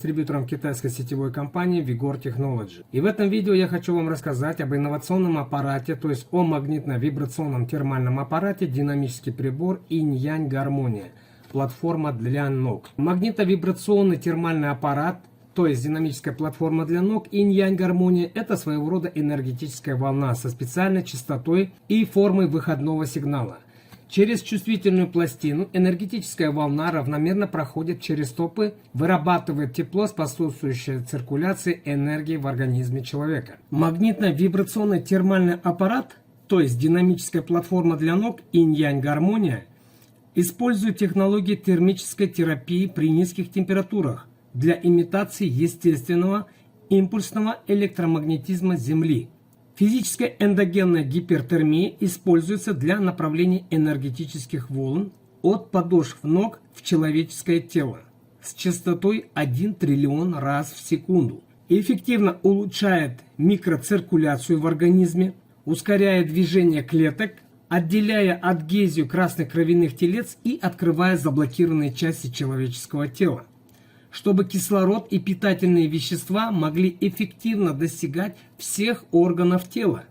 Дистрибьютором китайской сетевой компании Vigor Technology. И в этом видео я хочу вам рассказать об инновационном аппарате, то есть о магнитно-вибрационном термальном аппарате, динамический прибор Инь-Янь Гармония, платформа для ног. Магнитно-вибрационный термальный аппарат, то есть динамическая платформа для ног Инь-Янь Гармония, это своего рода энергетическая волна со специальной частотой и формой выходного сигнала. Через чувствительную пластину энергетическая волна равномерно проходит через стопы, вырабатывает тепло, способствующее циркуляции энергии в организме человека. Магнитно-вибрационный термальный аппарат, то есть динамическая платформа для ног Инь-Янь Гармония, использует технологии термической терапии при низких температурах для имитации естественного импульсного электромагнетизма Земли. Физическая эндогенная гипертермия используется для направления энергетических волн от подошв ног в человеческое тело с частотой 1 триллион раз в секунду. Эффективно улучшает микроциркуляцию в организме, ускоряя движение клеток, отделяя адгезию красных кровяных телец и открывая заблокированные части человеческого тела, чтобы кислород и питательные вещества могли эффективно достигать всех органов тела,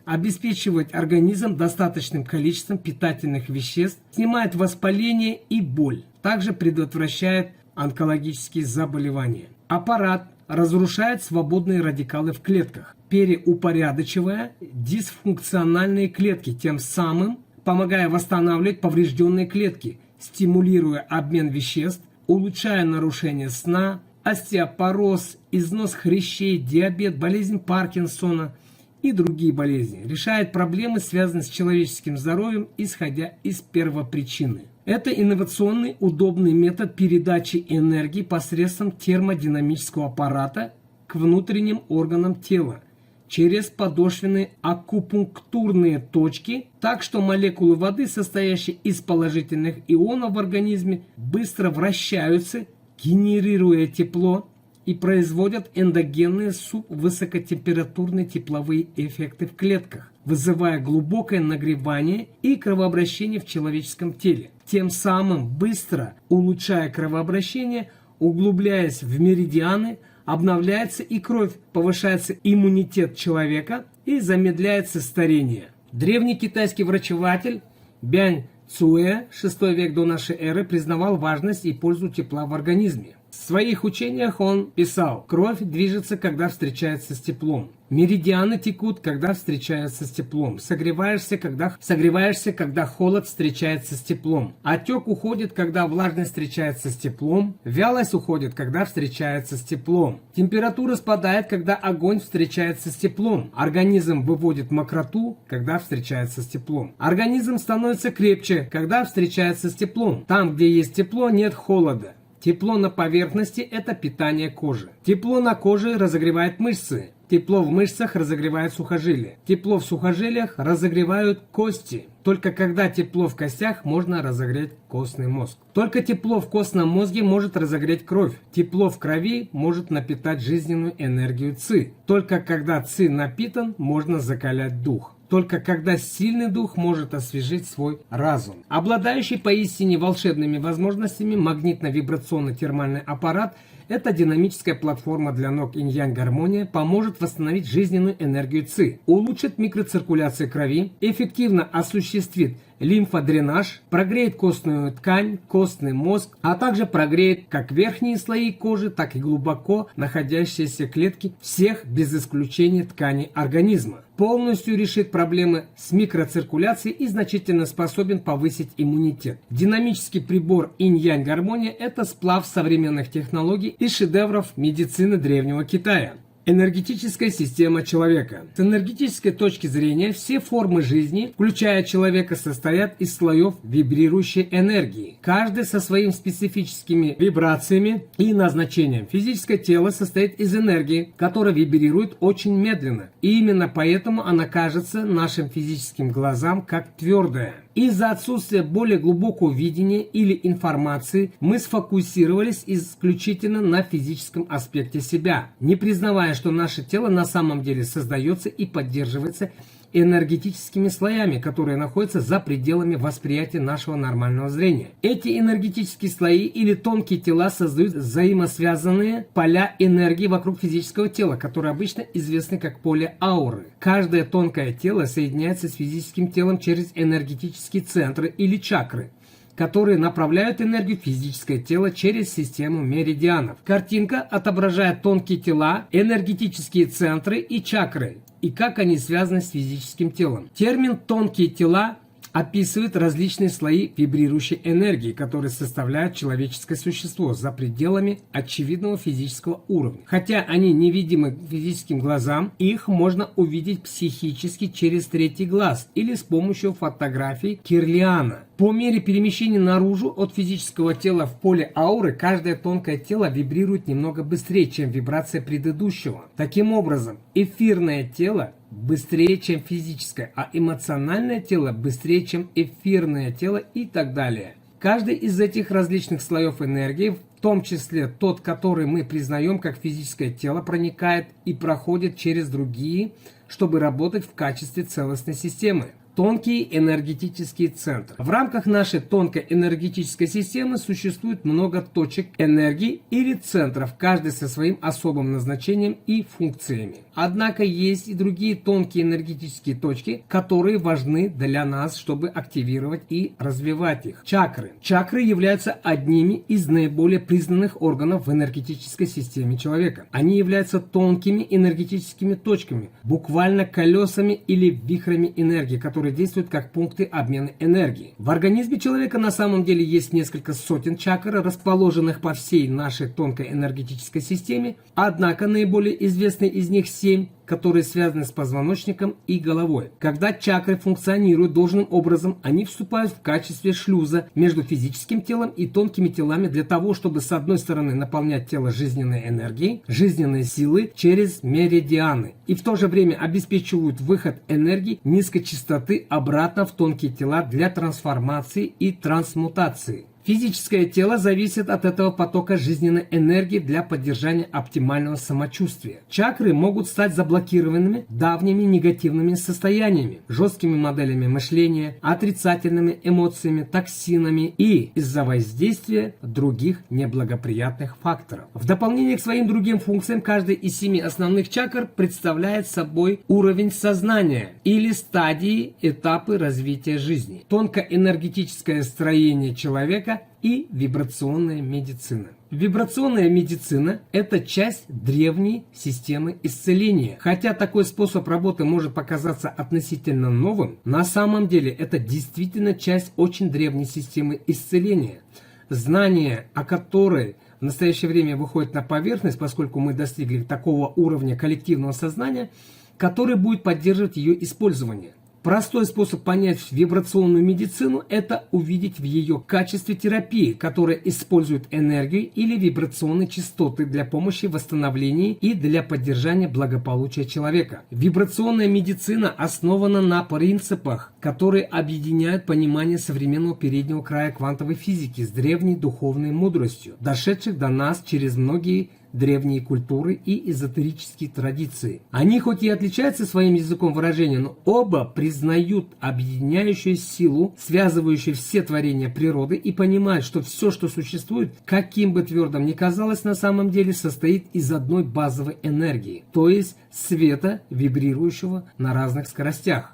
обеспечивать организм достаточным количеством питательных веществ, снимает воспаление и боль, также предотвращает онкологические заболевания. Аппарат разрушает свободные радикалы в клетках, переупорядочивая дисфункциональные клетки, тем самым помогая восстанавливать поврежденные клетки, стимулируя обмен веществ, улучшая нарушение сна, остеопороз, износ хрящей, диабет, болезнь Паркинсона и другие болезни. Решает проблемы, связанные с человеческим здоровьем, исходя из первопричины. Это инновационный, удобный метод передачи энергии посредством термодинамического аппарата к внутренним органам тела через подошвенные акупунктурные точки, так что молекулы воды, состоящие из положительных ионов в организме, быстро вращаются, генерируя тепло и производят эндогенные субвысокотемпературные тепловые эффекты в клетках, вызывая глубокое нагревание и кровообращение в человеческом теле, тем самым быстро улучшая кровообращение, углубляясь в меридианы, обновляется и кровь, повышается иммунитет человека и замедляется старение. Древний китайский врачеватель Бянь Цюэ, 6 век до нашей эры, признавал важность и пользу тепла в организме. В своих учениях он писал: кровь движется, когда встречается с теплом. Меридианы текут, когда встречаются с теплом. Согреваешься, когда холод встречается с теплом. Отек уходит, когда влажность встречается с теплом. Вялость уходит, когда встречается с теплом. Температура спадает, когда огонь встречается с теплом. Организм выводит мокроту, когда встречается с теплом. Организм становится крепче, когда встречается с теплом. Там, где есть тепло, нет холода. Тепло на поверхности – это питание кожи. Тепло на коже разогревает мышцы. Тепло в мышцах разогревает сухожилия. Тепло в сухожилиях разогревают кости. Только когда тепло в костях, можно разогреть костный мозг. Только тепло в костном мозге может разогреть кровь. Тепло в крови может напитать жизненную энергию ЦИ. Только когда ЦИ напитан, можно закалять дух. Только когда сильный дух может освежить свой разум. Обладающий поистине волшебными возможностями магнитно-вибрационный термальный аппарат – это динамическая платформа для ног Инь-Янь Гармония, поможет восстановить жизненную энергию ЦИ, улучшит микроциркуляцию крови, эффективно осуществит лимфодренаж, прогреет костную ткань, костный мозг, а также прогреет как верхние слои кожи, так и глубоко находящиеся клетки всех без исключения тканей организма. Полностью решит проблемы с микроциркуляцией и значительно способен повысить иммунитет. Динамический прибор Инь-Янь Гармония – это сплав современных технологий и шедевров медицины Древнего Китая. Энергетическая система человека. С энергетической точки зрения все формы жизни, включая человека, состоят из слоев вибрирующей энергии, каждый со своими специфическими вибрациями и назначением. Физическое тело состоит из энергии, которая вибрирует очень медленно, и именно поэтому она кажется нашим физическим глазам как твердая. Из-за отсутствия более глубокого видения или информации мы сфокусировались исключительно на физическом аспекте себя, не признавая, что наше тело на самом деле создается и поддерживается энергетическими слоями, которые находятся за пределами восприятия нашего нормального зрения. Эти энергетические слои или тонкие тела создают взаимосвязанные поля энергии вокруг физического тела, которые обычно известны как поле ауры. Каждое тонкое тело соединяется с физическим телом через энергетические центры или чакры, которые направляют энергию в физическое тело через систему меридианов. Картинка отображает тонкие тела, энергетические центры и чакры, и как они связаны с физическим телом. Термин «тонкие тела» описывает различные слои вибрирующей энергии, которые составляют человеческое существо за пределами очевидного физического уровня. Хотя они невидимы физическим глазам, их можно увидеть психически через третий глаз или с помощью фотографий Кирлиана. По мере перемещения наружу от физического тела в поле ауры, каждое тонкое тело вибрирует немного быстрее, чем вибрация предыдущего. Таким образом, эфирное тело быстрее, чем физическое, а эмоциональное тело быстрее, чем эфирное тело и так далее. Каждый из этих различных слоев энергии, в том числе тот, который мы признаем как физическое тело, проникает и проходит через другие, чтобы работать в качестве целостной системы. Тонкие энергетические центры. В рамках нашей тонкой энергетической системы существует много точек энергии или центров, каждый со своим особым назначением и функциями. Однако есть и другие тонкие энергетические точки, которые важны для нас, чтобы активировать и развивать их. Чакры. Чакры являются одними из наиболее признанных органов в энергетической системе человека. Они являются тонкими энергетическими точками, буквально колесами или вихрами энергии, которые действуют как пункты обмена энергии. В организме человека на самом деле есть несколько сотен чакр, расположенных по всей нашей тонкой энергетической системе, однако наиболее известные из них 7, которые связаны с позвоночником и головой. Когда чакры функционируют должным образом, они вступают в качестве шлюза между физическим телом и тонкими телами для того, чтобы с одной стороны наполнять тело жизненной энергией, жизненной силой через меридианы, и в то же время обеспечивают выход энергии низкой частоты обратно в тонкие тела для трансформации и трансмутации. Физическое тело зависит от этого потока жизненной энергии для поддержания оптимального самочувствия. Чакры могут стать заблокированными давними негативными состояниями, жесткими моделями мышления, отрицательными эмоциями, токсинами и из-за воздействия других неблагоприятных факторов. В дополнение к своим другим функциям, каждый из 7 основных чакр представляет собой уровень сознания или стадии, этапы развития жизни. Тонкоэнергетическое строение человека и вибрационная медицина. Вибрационная медицина – это часть древней системы исцеления. Хотя такой способ работы может показаться относительно новым, на самом деле это действительно часть очень древней системы исцеления. Знание о которой в настоящее время выходит на поверхность, поскольку мы достигли такого уровня коллективного сознания, который будет поддерживать ее использование. Простой способ понять вибрационную медицину – это увидеть в ее качестве терапии, которая использует энергию или вибрационные частоты для помощи в восстановлении и для поддержания благополучия человека. Вибрационная медицина основана на принципах, которые объединяют понимание современного переднего края квантовой физики с древней духовной мудростью, дошедших до нас через многие древние культуры и эзотерические традиции. Они хоть и отличаются своим языком выражения, но оба признают объединяющую силу, связывающую все творения природы, и понимают, что все, что существует, каким бы твердым ни казалось, на самом деле состоит из одной базовой энергии, то есть света, вибрирующего на разных скоростях.